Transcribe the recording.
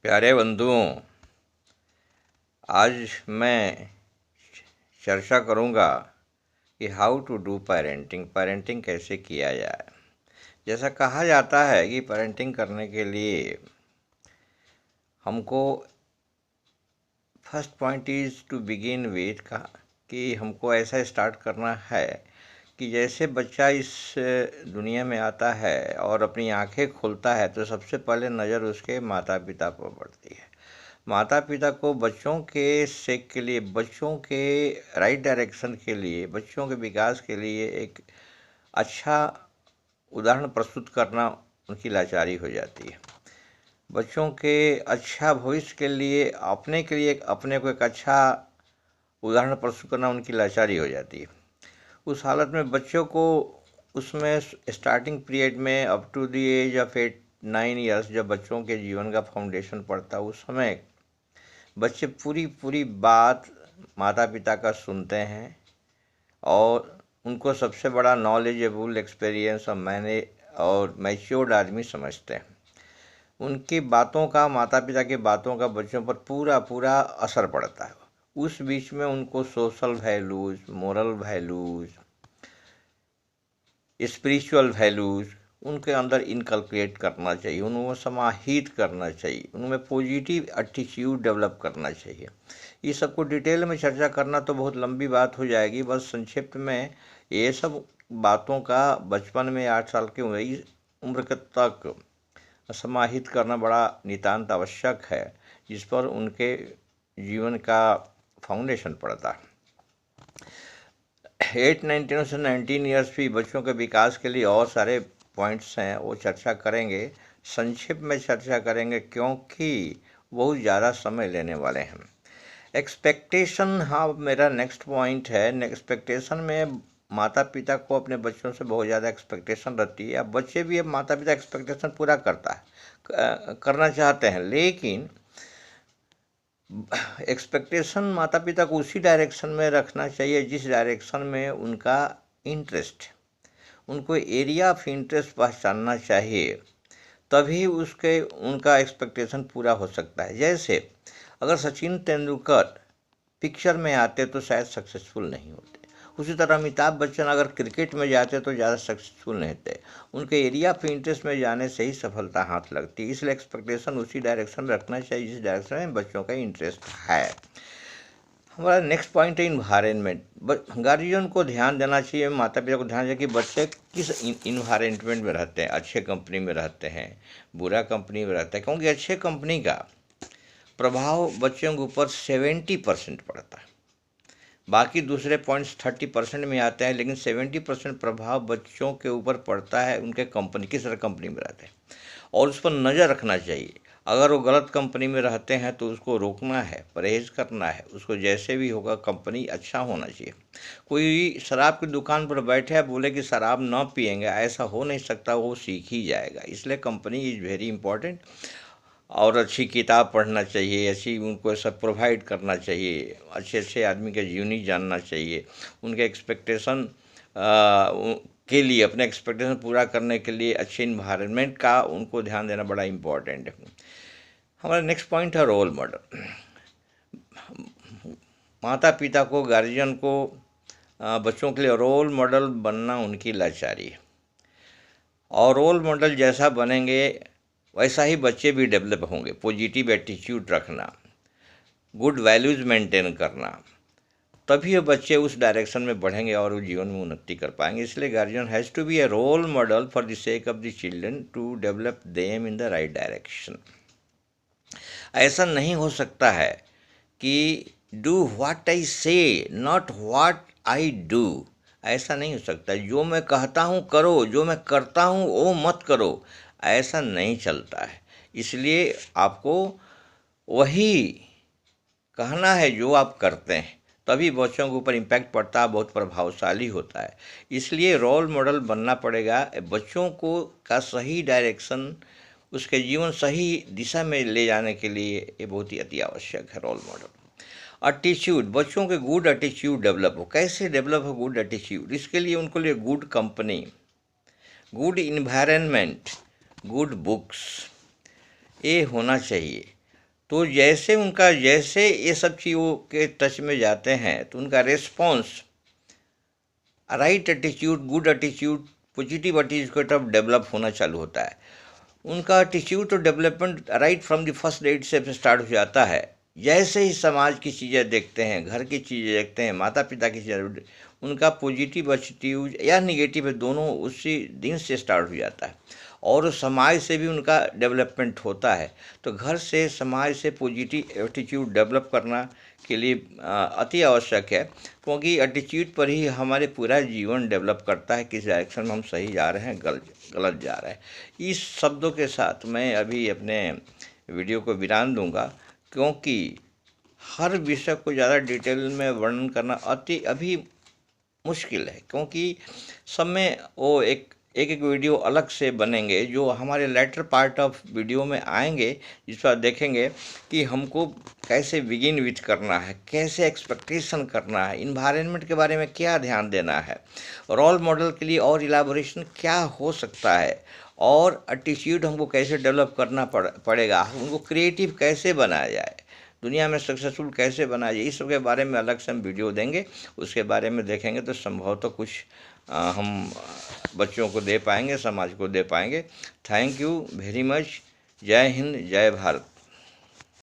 प्यारे बंधुओं, आज मैं चर्चा करूंगा कि how to do parenting. Parenting कैसे किया जाए। जैसा कहा जाता है कि पेरेंटिंग करने के लिए हमको first point is to begin with कि हमको ऐसा स्टार्ट करना है कि जैसे बच्चा इस दुनिया में आता है और अपनी आंखें खोलता है तो सबसे पहले नज़र उसके माता पिता पर पड़ती है। माता पिता को बच्चों के सेक के लिए, बच्चों के राइट डायरेक्शन के लिए, बच्चों के विकास के लिए एक अच्छा उदाहरण प्रस्तुत करना उनकी लाचारी हो जाती है। बच्चों के अच्छा भविष्य के लिए अपने को एक अच्छा उदाहरण प्रस्तुत करना उनकी लाचारी हो जाती है। उस हालत में बच्चों को उसमें स्टार्टिंग पीरियड में up to the age of 8-9 years, जब बच्चों के जीवन का फाउंडेशन पड़ता है, उस समय बच्चे पूरी बात माता पिता का सुनते हैं और उनको सबसे बड़ा नॉलेजेबल, एक्सपीरियंस और मैच्योर्ड आदमी समझते हैं। उनकी बातों का, माता पिता की बातों का बच्चों पर पूरा असर पड़ता है। उस बीच में उनको social values, moral values, spiritual values उनके अंदर इनकलकेट करना चाहिए, उनको समाहित करना चाहिए, उनमें पॉजिटिव एटीट्यूड डेवलप करना चाहिए। ये सबको डिटेल में चर्चा करना तो बहुत लंबी बात हो जाएगी। बस संक्षिप्त में ये सब बातों का बचपन में 8 साल की उम्र तक समाहित करना बड़ा नितांत आवश्यक है, जिस पर उनके जीवन का फाउंडेशन पड़ता है। 8-9 से 19 ईयर्स भी बच्चों के विकास के लिए और सारे पॉइंट्स हैं, वो चर्चा करेंगे, संक्षिप्त में चर्चा करेंगे क्योंकि बहुत ज़्यादा समय लेने वाले हैं। एक्सपेक्टेशन, हाँ, मेरा नेक्स्ट पॉइंट है। एक्सपेक्टेशन में माता पिता को अपने बच्चों से बहुत ज़्यादा एक्सपेक्टेशन रहती है। अब बच्चे भी अब माता पिता एक्सपेक्टेशन पूरा करना चाहते हैं, लेकिन एक्सपेक्टेशन माता पिता को उसी डायरेक्शन में रखना चाहिए जिस डायरेक्शन में उनका इंटरेस्ट, उनको एरिया ऑफ इंटरेस्ट पहचानना चाहिए, तभी उनका एक्सपेक्टेशन पूरा हो सकता है। जैसे अगर सचिन तेंदुलकर पिक्चर में आते तो शायद सक्सेसफुल नहीं होते, उसी तरह अमिताभ बच्चन अगर क्रिकेट में जाते तो ज़्यादा सक्सेसफुल नहीं थे। उनके एरिया ऑफ इंटरेस्ट में जाने से ही सफलता हाथ लगती है। इसलिए एक्सपेक्टेशन उसी डायरेक्शन में रखना चाहिए जिस डायरेक्शन में बच्चों का इंटरेस्ट है। हमारा नेक्स्ट पॉइंट है इन्वायरमेंट। गार्जियन को ध्यान देना चाहिए, माता पिता को ध्यान देना कि बच्चे किस इन्वायरमेंट में रहते हैं। अच्छे कंपनी में रहते हैं, बुरा कंपनी में रहते हैं, क्योंकि अच्छे कंपनी का प्रभाव बच्चों के ऊपर 70% पड़ता है। बाकी दूसरे पॉइंट्स 30% में आते हैं, लेकिन 70% प्रभाव बच्चों के ऊपर पड़ता है उनके कंपनी, किस तरह कंपनी में रहते हैं, और उस पर नज़र रखना चाहिए। अगर वो गलत कंपनी में रहते हैं तो उसको रोकना है, परहेज़ करना है, उसको जैसे भी होगा कंपनी अच्छा होना चाहिए। कोई शराब की दुकान पर बैठे है, बोले कि शराब न पिएंगे, ऐसा हो नहीं सकता, वो सीख ही जाएगा। इसलिए कंपनी इज़ वेरी इंपॉर्टेंट, और अच्छी किताब पढ़ना चाहिए, अच्छी उनको सब प्रोवाइड करना चाहिए, अच्छे अच्छे आदमी के जीवनी जानना चाहिए। उनके एक्सपेक्टेशन के लिए, अपने एक्सपेक्टेशन पूरा करने के लिए अच्छे इन्वायरमेंट का उनको ध्यान देना बड़ा इम्पोर्टेंट है। हमारा नेक्स्ट पॉइंट है रोल मॉडल। माता पिता को, गार्जियन को बच्चों के लिए रोल मॉडल बनना उनकी लाचारी है, और रोल मॉडल जैसा बनेंगे वैसा ही बच्चे भी डेवलप होंगे। पॉजिटिव एटीट्यूड रखना, गुड वैल्यूज़ मेंटेन करना, तभी वो बच्चे उस डायरेक्शन में बढ़ेंगे और वो जीवन में उन्नति कर पाएंगे। इसलिए guardian has to be a role model for the sake of the children to develop them in the right direction. ऐसा नहीं हो सकता है कि डू व्हाट आई से, नॉट व्हाट आई डू। ऐसा नहीं हो सकता। जो मैं कहता हूँ करो, जो मैं करता हूँ वो मत करो, ऐसा नहीं चलता है। इसलिए आपको वही कहना है जो आप करते हैं, तभी बच्चों के ऊपर इम्पैक्ट पड़ता है, बहुत प्रभावशाली होता है। इसलिए रोल मॉडल बनना पड़ेगा बच्चों को का सही डायरेक्शन, उसके जीवन सही दिशा में ले जाने के लिए ये बहुत ही अति आवश्यक है रोल मॉडल। एटीट्यूड, बच्चों के गुड एटीट्यूड डेवलप हो। कैसे डेवलप हो गुड एटीट्यूड? इसके लिए उनको लिए good company, good environment, good books, ये होना चाहिए। तो जैसे ये सब चीज़ों के टच में जाते हैं तो उनका response right attitude, good attitude, positive attitude की तरफ डेवलप होना चालू होता है। उनका एटीट्यूड तो development right from the first date से स्टार्ट हो जाता है। जैसे ही समाज की चीज़ें देखते हैं, घर की चीज़ें देखते हैं, माता पिता की चीज़ें, उनका पॉजिटिव एटीट्यूड या निगेटिव है, दोनों उसी दिन से स्टार्ट हो जाता है। और समाज से भी उनका डेवलपमेंट होता है। तो घर से, समाज से पॉजिटिव एटीट्यूड डेवलप करना के लिए अति आवश्यक है, क्योंकि एटीट्यूड पर ही हमारे पूरा जीवन डेवलप करता है, किस डायरेक्शन में हम सही जा रहे हैं, गलत जा रहे हैं। इस शब्दों के साथ मैं अभी अपने वीडियो को विराम दूंगा, क्योंकि हर विषय को ज़्यादा डिटेल में वर्णन करना अभी मुश्किल है, क्योंकि सब में वो एक वीडियो अलग से बनेंगे जो हमारे लेटर पार्ट ऑफ वीडियो में आएंगे, जिस पर देखेंगे कि हमको कैसे बिगिन विथ करना है, कैसे एक्सपेक्टेशन करना है, इन्वायरमेंट के बारे में क्या ध्यान देना है, रोल मॉडल के लिए और इलाबोरेशन क्या हो सकता है, और एटीट्यूड हमको कैसे डेवलप करना पड़ेगा, उनको क्रिएटिव कैसे बनाया जाए, दुनिया में सक्सेसफुल कैसे बनाया जाए, इस सब के बारे में अलग से हम वीडियो देंगे। उसके बारे में देखेंगे तो संभवतः कुछ हम बच्चों को दे पाएंगे, समाज को दे पाएंगे। Thank you very much. जय हिंद, जय भारत।